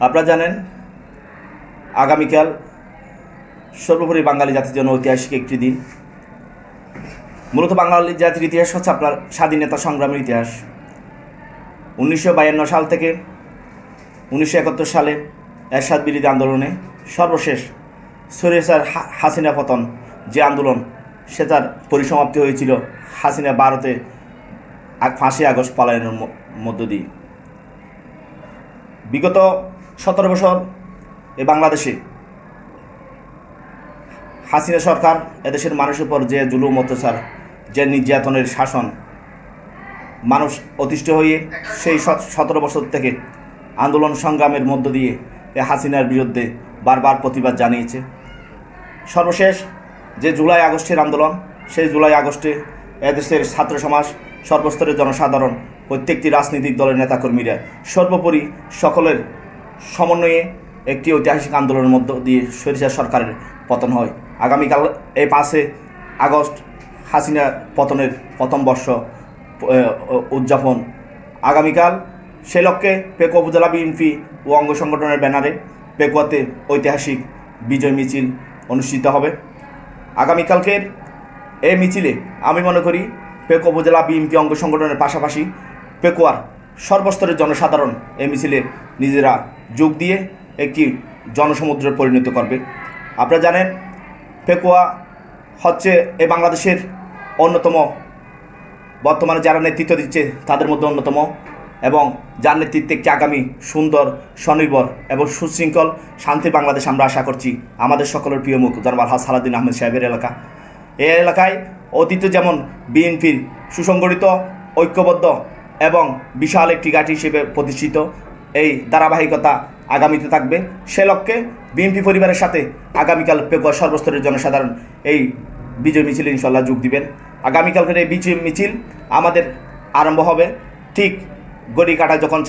আপনারা জানেন আগামীকাল সর্বোপরি বাঙালি জাতির জন্য ঐতিহাসিক একটি দিন। মূলত বাঙালি জাতির ইতিহাস হচ্ছে আপনার স্বাধীনতা সংগ্রামের ইতিহাস। 1952 সাল থেকে 1971 সালে এরশাদ বিরোধী আন্দোলনে সর্বশেষ স্বৈরাচার হাসিনা পতন যে আন্দোলন, সে তার পরিসমাপ্তি হয়েছিল হাসিনা ভারতে 5 আগস্ট পলায়নের মধ্য দিয়ে। বিগত 17 বছর এই বাংলাদেশে হাসিনা সরকার এদেশের মানুষের উপর যে জুলুম অত্যাচার, যে নির্যাতনের শাসন, মানুষ অতিষ্ঠ হয়ে সেই 17 বছর থেকে আন্দোলন সংগ্রামের মধ্য দিয়ে এই হাসিনার বিরুদ্ধে বারবার প্রতিবাদ জানিয়েছে। সর্বশেষ যে জুলাই আগস্টের আন্দোলন, সেই জুলাই আগস্টে এদেশের ছাত্র সমাজ, সর্বস্তরের জনসাধারণ, প্রত্যেকটি রাজনৈতিক দলের নেতাকর্মীরা সর্বোপরি সকলের সমন্বয়ে একটি ঐতিহাসিক আন্দোলনের মধ্য দিয়ে স্বৈরাচার সরকারের পতন হয়। আগামীকাল এই 5 আগস্ট হাসিনা পতনের প্রথম বর্ষ উদযাপন। আগামীকাল সে লক্ষ্যে পেকুয়া উপজেলা বিএনপি ও অঙ্গ সংগঠনের ব্যানারে পেকুয়াতে ঐতিহাসিক বিজয় মিছিল অনুষ্ঠিত হবে। আগামীকালকের এই মিছিলে আমি মনে করি পেকুয়া উপজেলা বিএনপি অঙ্গ সংগঠনের পাশাপাশি পেকুয়ার সর্বস্তরের জনসাধারণ এই মিছিলে নিজেরা যোগ দিয়ে একটি জনসমুদ্রে পরিণত করবে। আপনারা জানেন পেকুয়া হচ্ছে এই বাংলাদেশের অন্যতম, বর্তমানে যারা নেতৃত্ব দিচ্ছে তাদের মধ্যে অন্যতম, এবং যার নেতৃত্বে একটি আগামী সুন্দর, স্বনির্ভর এবং সুশৃঙ্খল শান্তি বাংলাদেশ আমরা আশা করছি। আমাদের সকলের প্রিয় মুখ জনাব আলহাজ সালাউদ্দিন আহমেদ সাহেবের এলাকা। এই এলাকায় অতীতে যেমন বিএনপির সুসংগঠিত, ঐক্যবদ্ধ এবং বিশাল একটি ঘাঁটি হিসেবে প্রতিষ্ঠিত, এই ধারাবাহিকতা আগামীতে থাকবে। সে লক্ষ্যে বিএনপি পরিবারের সাথে আগামীকাল পেকুয়া সর্বস্তরের জনসাধারণ এই বিজয় মিছিলে ইনশাল্লাহ যোগ দিবেন। আগামীকালকের এই বিজয় মিছিল আমাদের আরম্ভ হবে ঠিক গড়ি কাটা যখন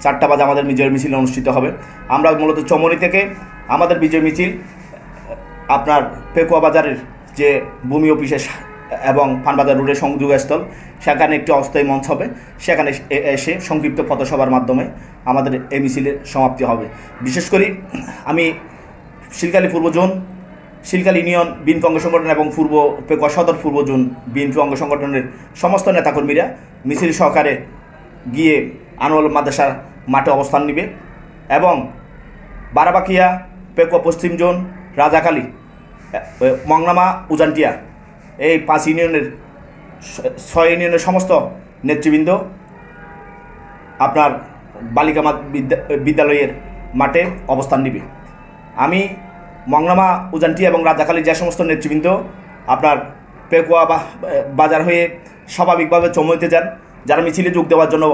4টা বাজে আমাদের বিজয় মিছিল অনুষ্ঠিত হবে। আমরা মূলত চৌমনি থেকে আমাদের বিজয় মিছিল আপনার পেকুয়া বাজারের যে ভূমি অফিসে এবং পানবাজার রোডের সংযোগস্থল, সেখানে একটি অস্থায়ী মঞ্চ হবে। সেখানে এসে সংক্ষিপ্ত পথসভার মাধ্যমে আমাদের এই মিছিলের সমাপ্তি হবে। বিশেষ করে আমি শিলখালী পূর্ব জোন, শিলখালী ইউনিয়ন বিএনপি অঙ্গ সংগঠন এবং পেকুয়া সদর পূর্ব জোন বিএনপি অঙ্গ সংগঠনের সমস্ত নেতাকর্মীরা মিছিল সহকারে গিয়ে আনোয়ার মাদ্রাসার মাঠে অবস্থান নেবে এবং বারাবাকিয়া, পেকুয়া পশ্চিম জোন, রাজাকালী, মংনামা, উজানটিয়া এই 5 ইউনিয়নের 6 ইউনিয়নের সমস্ত নেতৃবৃন্দ আপনার বালিকা বিদ্যালয়ের মাঠে অবস্থান নেবে। আমি মংনামা, উজানটিয়া এবং রাজাকালীর যে সমস্ত নেতৃবৃন্দ আপনার পেকুয়া বাজার হয়ে স্বাভাবিকভাবে চৌমনিতে যান, যারা মিছিলে যোগ দেওয়ার জন্য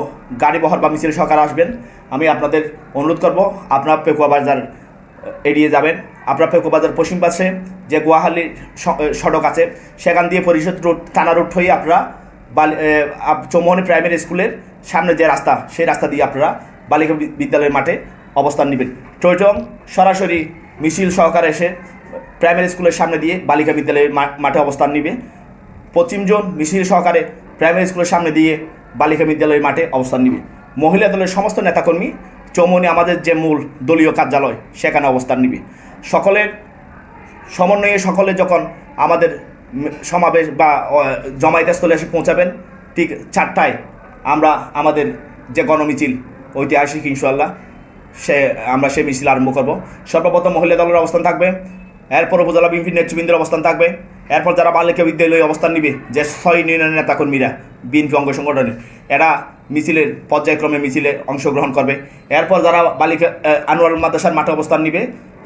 গাড়ি বহর বা মিছিল সহকারে আসবেন, আমি আপনাদের অনুরোধ করব আপনারা পেকুয়া বাজার এড়িয়ে যাবেন। আপনার পেকুয়া বাজার পশ্চিম পাশে যে গুয়াহালি সড়ক আছে, সেখান দিয়ে পরিষদ রোড, থানা রোড হয়ে আপনারা চৌমনি প্রাইমারি স্কুলের সামনে যে রাস্তা, সেই রাস্তা দিয়ে আপনারা বালিকা বিদ্যালয়ের মাঠে অবস্থান নেবেন। টয়টং সরাসরি মিছিল সহকারে এসে প্রাইমারি স্কুলের সামনে দিয়ে বালিকা বিদ্যালয়ের মাঠে অবস্থান নেবে। পশ্চিম জোন মিছিল সহকারে প্রাইমারি স্কুলের সামনে দিয়ে বালিকা বিদ্যালয়ের মাঠে অবস্থান নেবে। মহিলা দলের সমস্ত নেতাকর্মী চৌমনি আমাদের যে মূল দলীয় কার্যালয়, সেখানে অবস্থান নেবে। সকলের সমন্বয়ে সকলে যখন আমাদের সমাবেশ বা জমায়েতস্থলে এসে পৌঁছাবেন, ঠিক 4টায় আমরা আমাদের যে গণমিছিল ঐতিহাসিক ইনশাআল্লাহ আমরা সেই মিছিল আরম্ভ করব। সর্বপ্রথম মহিলা দলের অবস্থান থাকবে, এরপর উপজেলা বিএনপির নেতৃবৃন্দের অবস্থান থাকবে, এরপর যারা বালিকা বিদ্যালয়ে অবস্থান নিবে যে 6 ইউনিয়নের নেতাকর্মীরা বিএনপি অঙ্গ সংগঠনের, এরা মিছিলের পর্যায়ক্রমে মিছিলে অংশগ্রহণ করবে। এরপর যারা বালিকা আনোয়ার মাদ্রাসার মাঠে অবস্থান নিবে,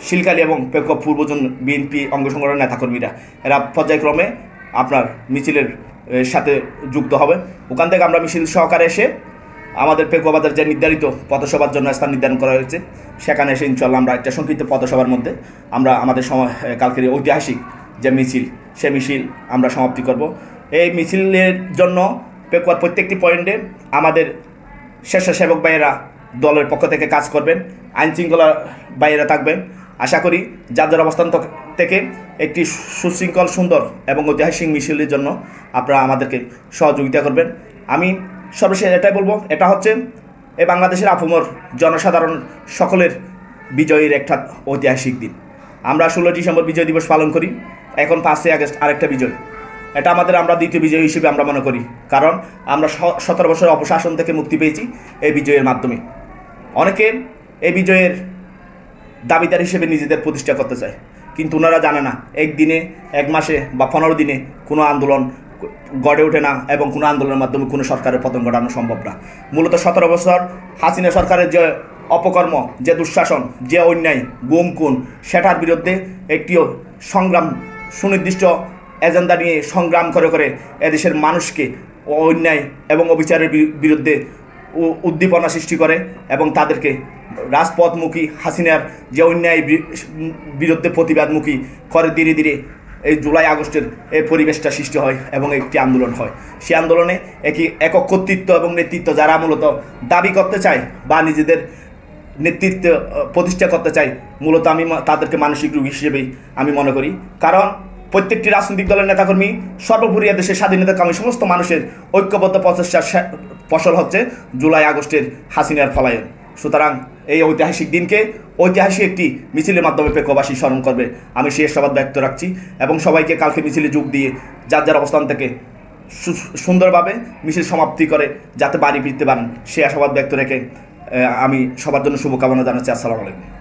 শিলখালী এবং পেকুয়া পূর্বজন বিএনপি অঙ্গ সংগঠনের নেতাকর্মীরা, এরা পর্যায়ক্রমে আপনার মিছিলের সাথে যুক্ত হবে। ওখান থেকে আমরা মিছিল সহকারে এসে আমাদের পেকুয়া বাজার যে নির্ধারিত পথসভার জন্য স্থান নির্ধারণ করা হয়েছে, সেখানে এসে ইনশাআল্লাহ আমরা একটা সংক্ষিপ্ত পথসভার মধ্যে আমরা আমাদের কালকের ঐতিহাসিক যে মিছিল, সে মিছিল আমরা সমাপ্তি করব। এই মিছিলের জন্য পেকুয়ার প্রত্যেকটি পয়েন্টে আমাদের স্বেচ্ছাসেবক ভাইয়েরা দলের পক্ষ থেকে কাজ করবেন, আইনশৃঙ্খলা ভাইয়েরা থাকবেন। আশা করি যার যার অবস্থান থেকে একটি সুশৃঙ্খল, সুন্দর এবং ঐতিহাসিক মিছিলের জন্য আপনারা আমাদেরকে সহযোগিতা করবেন। আমি সর্বশেষ এটাই বলবো, এটা হচ্ছে এই বাংলাদেশের আপামর জনসাধারণ সকলের বিজয়ের একটা ঐতিহাসিক দিন। আমরা 16 ডিসেম্বর বিজয় দিবস পালন করি, এখন 5ই আগস্ট আরেকটা বিজয়। এটা আমরা দ্বিতীয় বিজয় হিসেবে আমরা মনে করি, কারণ আমরা 17 বছর অপশাসন থেকে মুক্তি পেয়েছি এই বিজয়ের মাধ্যমে। অনেকে এই বিজয়ের দাবিদার হিসেবে নিজেদের প্রতিষ্ঠা করতে চায়, কিন্তু ওনারা জানে না একদিনে, এক মাসে বা 15 দিনে কোনো আন্দোলন গড়ে ওঠে না, এবং কোনো আন্দোলনের মাধ্যমে কোনো সরকারের পতন ঘটানো সম্ভব না। মূলত 17 বছর হাসিনা সরকারের যে অপকর্ম, যে দুঃশাসন, যে অন্যায়, গুম খুন, সেটার বিরুদ্ধে একটি সংগ্রাম, সুনির্দিষ্ট এজেন্ডা নিয়ে সংগ্রাম করে করে এদেশের মানুষকে অন্যায় এবং অবিচারের বিরুদ্ধে উদ্দীপনা সৃষ্টি করে এবং তাদেরকে রাজপথমুখী হাসিনার যে অন্যায় বিরুদ্ধে প্রতিবাদমুখী করে ধীরে ধীরে এই জুলাই আগস্টের এই পরিবেশটা সৃষ্টি হয় এবং একটি আন্দোলন হয়। সেই আন্দোলনে একক কর্তৃত্ব এবং নেতৃত্ব যারা মূলত দাবি করতে চায় বা নিজেদের নেতৃত্ব প্রতিষ্ঠা করতে চায়, মূলত আমি তাদেরকে মানসিক রোগী হিসেবেই আমি মনে করি। কারণ প্রত্যেকটি রাজনৈতিক দলের নেতাকর্মী সর্বোপরি দেশের স্বাধীনতাকামী সমস্ত মানুষের ঐক্যবদ্ধ প্রচেষ্টার ফসল হচ্ছে জুলাই আগস্টের হাসিনার পলায়ন। সুতরাং এই ঐতিহাসিক দিনকে ঐতিহাসিক একটি মিছিলের মাধ্যমে প্রেক্ষবাসী স্মরণ করবে, আমি সেই আশাবাদ ব্যক্ত রাখছি এবং সবাইকে কালকে মিছিলে যোগ দিয়ে যার যার অবস্থান থেকে সুন্দরভাবে মিছিল সমাপ্তি করে যাতে বাড়ি ফিরতে পারেন সেই আশাবাদ ব্যক্ত রেখে আমি সবার জন্য শুভকামনা জানাচ্ছি। আসসালামু আলাইকুম।